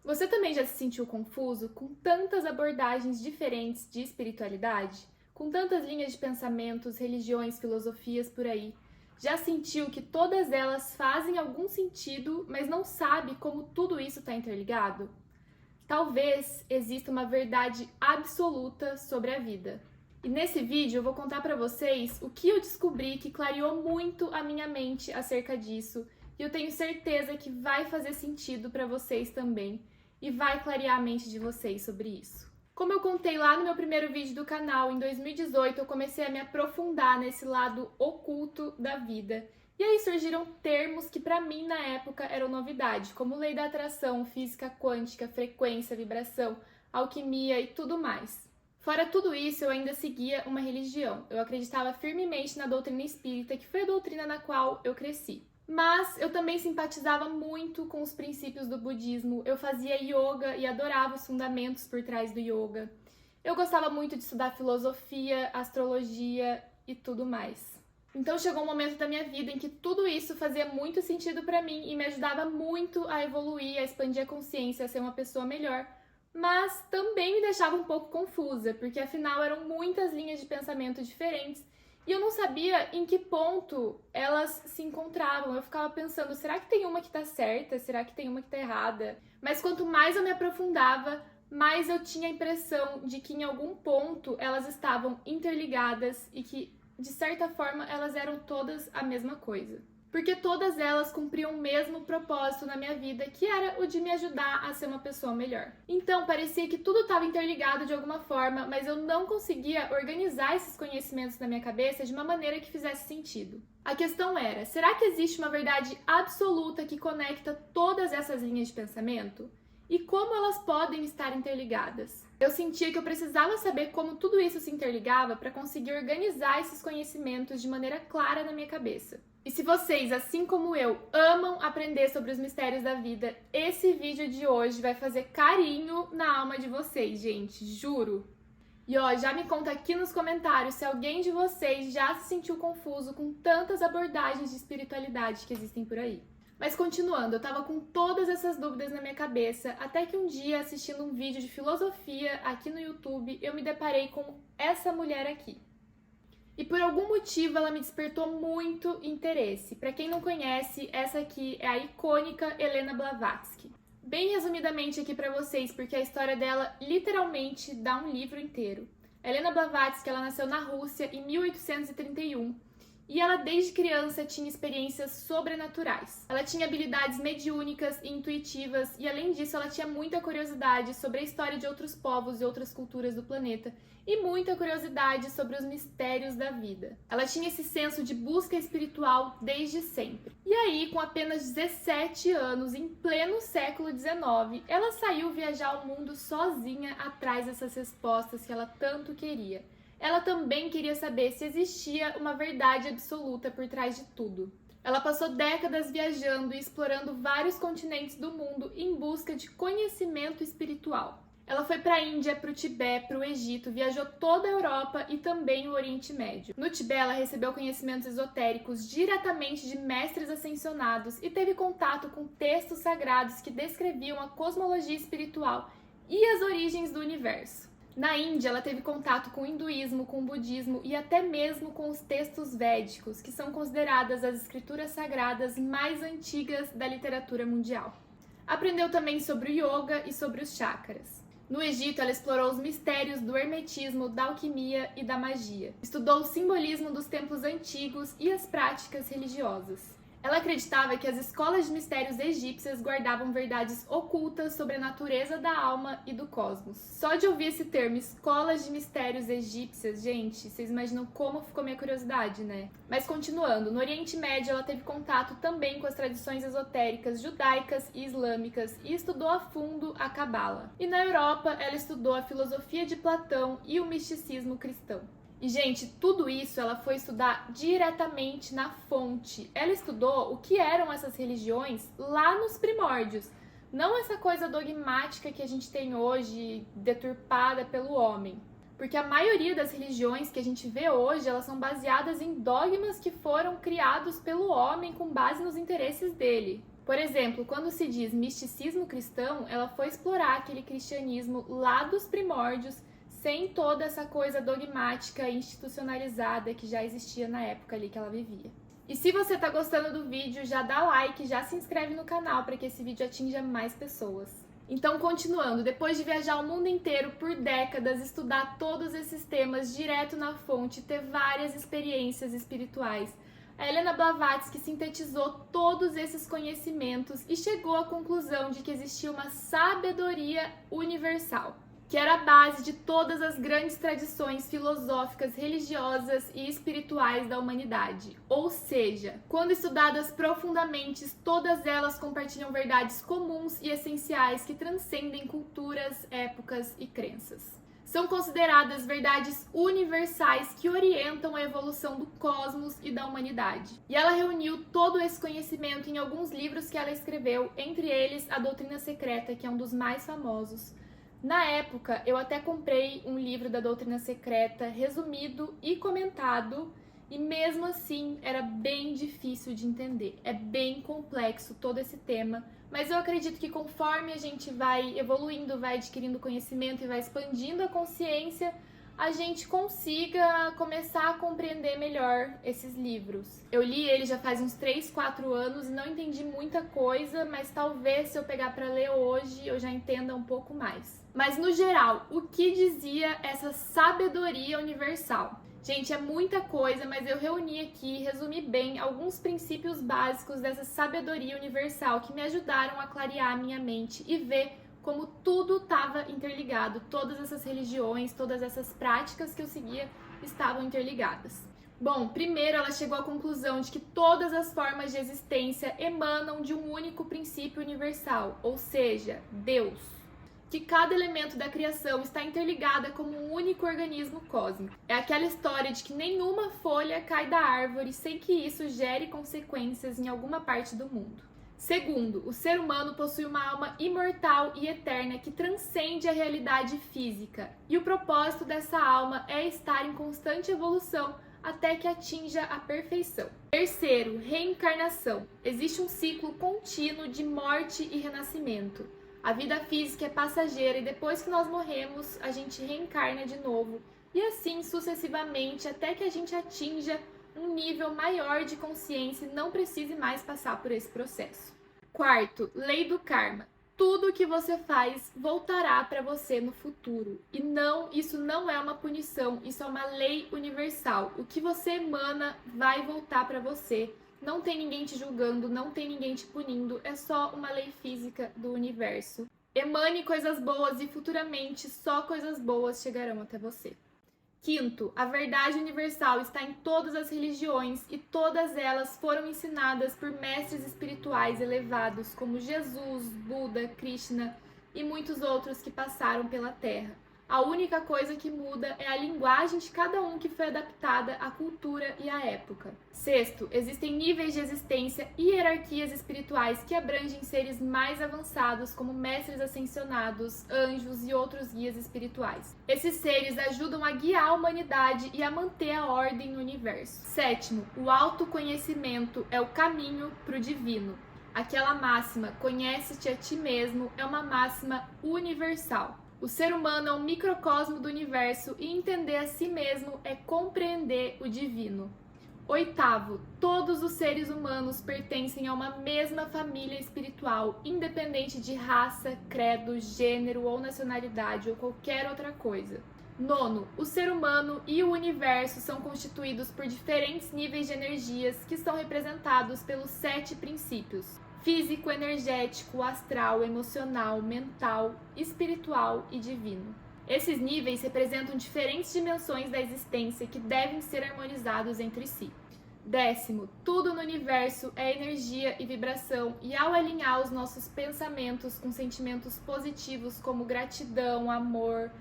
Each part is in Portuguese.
Você também já se sentiu confuso com tantas abordagens diferentes de espiritualidade? Com tantas linhas de pensamentos, religiões, filosofias por aí? Já sentiu que todas elas fazem algum sentido, mas não sabe como tudo isso está interligado? Talvez exista uma verdade absoluta sobre a vida. E nesse vídeo eu vou contar para vocês o que eu descobri que clareou muito a minha mente acerca disso, e eu tenho certeza que vai fazer sentido para vocês também e vai clarear a mente de vocês sobre isso. Como eu contei lá no meu primeiro vídeo do canal, em 2018 eu comecei a me aprofundar nesse lado oculto da vida. E aí surgiram termos que para mim na época eram novidade, como lei da atração, física quântica, frequência, vibração, alquimia e tudo mais. Fora tudo isso, eu ainda seguia uma religião. Eu acreditava firmemente na doutrina espírita, que foi a doutrina na qual eu cresci. Mas eu também simpatizava muito com os princípios do budismo. Eu fazia yoga e adorava os fundamentos por trás do yoga. Eu gostava muito de estudar filosofia, astrologia e tudo mais. Então chegou um momento da minha vida em que tudo isso fazia muito sentido para mim e me ajudava muito a evoluir, a expandir a consciência, a ser uma pessoa melhor. Mas também me deixava um pouco confusa, porque afinal eram muitas linhas de pensamento diferentes e eu não sabia em que ponto elas se encontravam. Eu ficava pensando, será que tem uma que tá certa? Será que tem uma que tá errada? Mas quanto mais eu me aprofundava, mais eu tinha a impressão de que em algum ponto elas estavam interligadas e que, de certa forma, elas eram todas a mesma coisa. Porque todas elas cumpriam o mesmo propósito na minha vida, que era o de me ajudar a ser uma pessoa melhor. Então, parecia que tudo estava interligado de alguma forma, mas eu não conseguia organizar esses conhecimentos na minha cabeça de uma maneira que fizesse sentido. A questão era, será que existe uma verdade absoluta que conecta todas essas linhas de pensamento? E como elas podem estar interligadas? Eu sentia que eu precisava saber como tudo isso se interligava para conseguir organizar esses conhecimentos de maneira clara na minha cabeça. E se vocês, assim como eu, amam aprender sobre os mistérios da vida, esse vídeo de hoje vai fazer carinho na alma de vocês, gente, juro! E ó, já me conta aqui nos comentários se alguém de vocês já se sentiu confuso com tantas abordagens de espiritualidade que existem por aí. Mas continuando, eu tava com todas essas dúvidas na minha cabeça, até que um dia, assistindo um vídeo de filosofia aqui no YouTube, eu me deparei com essa mulher aqui. E por algum motivo ela me despertou muito interesse. Para quem não conhece, essa aqui é a icônica Helena Blavatsky. Bem resumidamente aqui para vocês, porque a história dela literalmente dá um livro inteiro. A Helena Blavatsky, ela nasceu na Rússia em 1831. E ela, desde criança, tinha experiências sobrenaturais. Ela tinha habilidades mediúnicas e intuitivas, e além disso, ela tinha muita curiosidade sobre a história de outros povos e outras culturas do planeta, e muita curiosidade sobre os mistérios da vida. Ela tinha esse senso de busca espiritual desde sempre. E aí, com apenas 17 anos, em pleno século XIX, ela saiu viajar ao mundo sozinha atrás dessas respostas que ela tanto queria. Ela também queria saber se existia uma verdade absoluta por trás de tudo. Ela passou décadas viajando e explorando vários continentes do mundo em busca de conhecimento espiritual. Ela foi para a Índia, para o Tibete, para o Egito, viajou toda a Europa e também o Oriente Médio. No Tibete, ela recebeu conhecimentos esotéricos diretamente de mestres ascensionados e teve contato com textos sagrados que descreviam a cosmologia espiritual e as origens do universo. Na Índia, ela teve contato com o hinduísmo, com o budismo e até mesmo com os textos védicos, que são consideradas as escrituras sagradas mais antigas da literatura mundial. Aprendeu também sobre o yoga e sobre os chakras. No Egito, ela explorou os mistérios do hermetismo, da alquimia e da magia. Estudou o simbolismo dos templos antigos e as práticas religiosas. Ela acreditava que as escolas de mistérios egípcias guardavam verdades ocultas sobre a natureza da alma e do cosmos. Só de ouvir esse termo, escolas de mistérios egípcias, gente, vocês imaginam como ficou minha curiosidade, né? Mas continuando, no Oriente Médio ela teve contato também com as tradições esotéricas judaicas e islâmicas e estudou a fundo a Cabala. E na Europa ela estudou a filosofia de Platão e o misticismo cristão. E, gente, tudo isso ela foi estudar diretamente na fonte. Ela estudou o que eram essas religiões lá nos primórdios. Não essa coisa dogmática que a gente tem hoje, deturpada pelo homem. Porque a maioria das religiões que a gente vê hoje, elas são baseadas em dogmas que foram criados pelo homem com base nos interesses dele. Por exemplo, quando se diz misticismo cristão, ela foi explorar aquele cristianismo lá dos primórdios, sem toda essa coisa dogmática e institucionalizada que já existia na época ali que ela vivia. E se você tá gostando do vídeo, já dá like, já se inscreve no canal para que esse vídeo atinja mais pessoas. Então, continuando, depois de viajar o mundo inteiro por décadas, estudar todos esses temas direto na fonte, ter várias experiências espirituais, a Helena Blavatsky sintetizou todos esses conhecimentos e chegou à conclusão de que existia uma sabedoria universal, que era a base de todas as grandes tradições filosóficas, religiosas e espirituais da humanidade. Ou seja, quando estudadas profundamente, todas elas compartilham verdades comuns e essenciais que transcendem culturas, épocas e crenças. São consideradas verdades universais que orientam a evolução do cosmos e da humanidade. E ela reuniu todo esse conhecimento em alguns livros que ela escreveu, entre eles A Doutrina Secreta, que é um dos mais famosos. Na época, eu até comprei um livro da Doutrina Secreta, resumido e comentado, e mesmo assim era bem difícil de entender. É bem complexo todo esse tema, mas eu acredito que conforme a gente vai evoluindo, vai adquirindo conhecimento e vai expandindo a consciência, a gente consiga começar a compreender melhor esses livros. Eu li ele já faz uns 3, 4 anos e não entendi muita coisa, mas talvez se eu pegar para ler hoje eu já entenda um pouco mais. Mas no geral, o que dizia essa sabedoria universal? Gente, é muita coisa, mas eu reuni aqui e resumi bem alguns princípios básicos dessa sabedoria universal que me ajudaram a clarear a minha mente e ver como tudo estava interligado, todas essas religiões, todas essas práticas que eu seguia estavam interligadas. Bom, primeiro ela chegou à conclusão de que todas as formas de existência emanam de um único princípio universal, ou seja, Deus. Que cada elemento da criação está interligada como um único organismo cósmico. É aquela história de que nenhuma folha cai da árvore sem que isso gere consequências em alguma parte do mundo. Segundo, o ser humano possui uma alma imortal e eterna que transcende a realidade física, e o propósito dessa alma é estar em constante evolução até que atinja a perfeição. Terceiro, reencarnação. Existe um ciclo contínuo de morte e renascimento. A vida física é passageira e depois que nós morremos, a gente reencarna de novo, e assim sucessivamente até que a gente atinja um nível maior de consciência e não precise mais passar por esse processo. Quarto, lei do karma. Tudo que você faz voltará para você no futuro. E não, isso não é uma punição, isso é uma lei universal. O que você emana vai voltar para você. Não tem ninguém te julgando, não tem ninguém te punindo, é só uma lei física do universo. Emane coisas boas e futuramente só coisas boas chegarão até você. Quinto, a verdade universal está em todas as religiões e todas elas foram ensinadas por mestres espirituais elevados como Jesus, Buda, Krishna e muitos outros que passaram pela Terra. A única coisa que muda é a linguagem de cada um que foi adaptada à cultura e à época. Sexto, existem níveis de existência e hierarquias espirituais que abrangem seres mais avançados, como mestres ascensionados, anjos e outros guias espirituais. Esses seres ajudam a guiar a humanidade e a manter a ordem no universo. Sétimo, o autoconhecimento é o caminho para o divino. Aquela máxima, conhece-te a ti mesmo, é uma máxima universal. O ser humano é um microcosmo do universo e entender a si mesmo é compreender o divino. Oitavo, todos os seres humanos pertencem a uma mesma família espiritual, independente de raça, credo, gênero ou nacionalidade ou qualquer outra coisa. Nono, o ser humano e o universo são constituídos por diferentes níveis de energias que são representados pelos 7 princípios: físico, energético, astral, emocional, mental, espiritual e divino. Esses níveis representam diferentes dimensões da existência que devem ser harmonizados entre si. Décimo, tudo no universo é energia e vibração, e ao alinhar os nossos pensamentos com sentimentos positivos como gratidão, amor,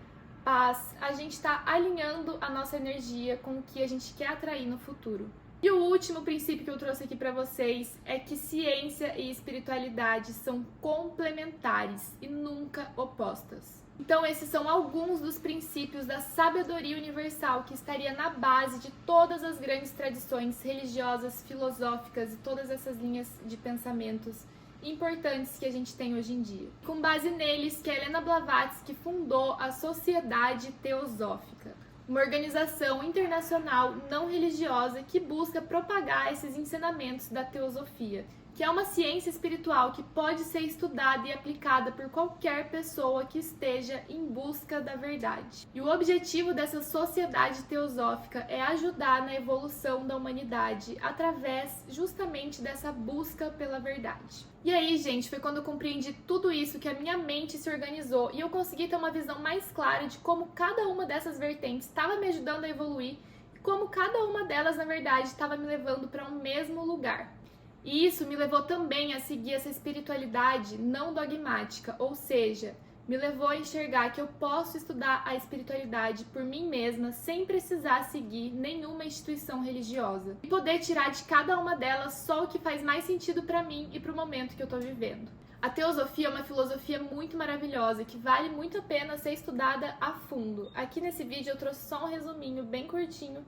paz, a gente está alinhando a nossa energia com o que a gente quer atrair no futuro. E o último princípio que eu trouxe aqui para vocês é que ciência e espiritualidade são complementares e nunca opostas. Então esses são alguns dos princípios da sabedoria universal que estaria na base de todas as grandes tradições religiosas, filosóficas e todas essas linhas de pensamentos importantes que a gente tem hoje em dia. Com base neles, que a Helena Blavatsky fundou a Sociedade Teosófica, uma organização internacional não religiosa que busca propagar esses ensinamentos da teosofia, que é uma ciência espiritual que pode ser estudada e aplicada por qualquer pessoa que esteja em busca da verdade. E o objetivo dessa sociedade teosófica é ajudar na evolução da humanidade através justamente dessa busca pela verdade. E aí, gente, foi quando eu compreendi tudo isso que a minha mente se organizou e eu consegui ter uma visão mais clara de como cada uma dessas vertentes estava me ajudando a evoluir e como cada uma delas, na verdade, estava me levando para um mesmo lugar. E isso me levou também a seguir essa espiritualidade não dogmática, ou seja, me levou a enxergar que eu posso estudar a espiritualidade por mim mesma sem precisar seguir nenhuma instituição religiosa e poder tirar de cada uma delas só o que faz mais sentido para mim e para o momento que eu estou vivendo. A teosofia é uma filosofia muito maravilhosa que vale muito a pena ser estudada a fundo. Aqui nesse vídeo eu trouxe só um resuminho bem curtinho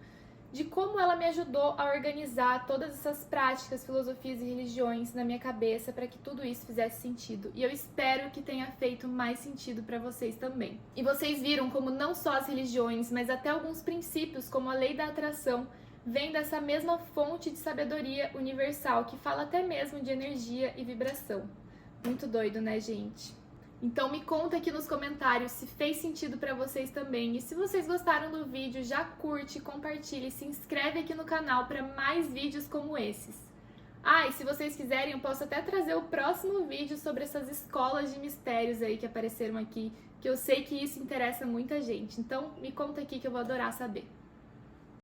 de como ela me ajudou a organizar todas essas práticas, filosofias e religiões na minha cabeça para que tudo isso fizesse sentido. E eu espero que tenha feito mais sentido para vocês também. E vocês viram como não só as religiões, mas até alguns princípios, como a lei da atração, vêm dessa mesma fonte de sabedoria universal que fala até mesmo de energia e vibração. Muito doido, né, gente? Então me conta aqui nos comentários se fez sentido pra vocês também. E se vocês gostaram do vídeo, já curte, compartilha e se inscreve aqui no canal para mais vídeos como esses. Ah, e se vocês quiserem, eu posso até trazer o próximo vídeo sobre essas escolas de mistérios aí que apareceram aqui, que eu sei que isso interessa muita gente. Então me conta aqui que eu vou adorar saber.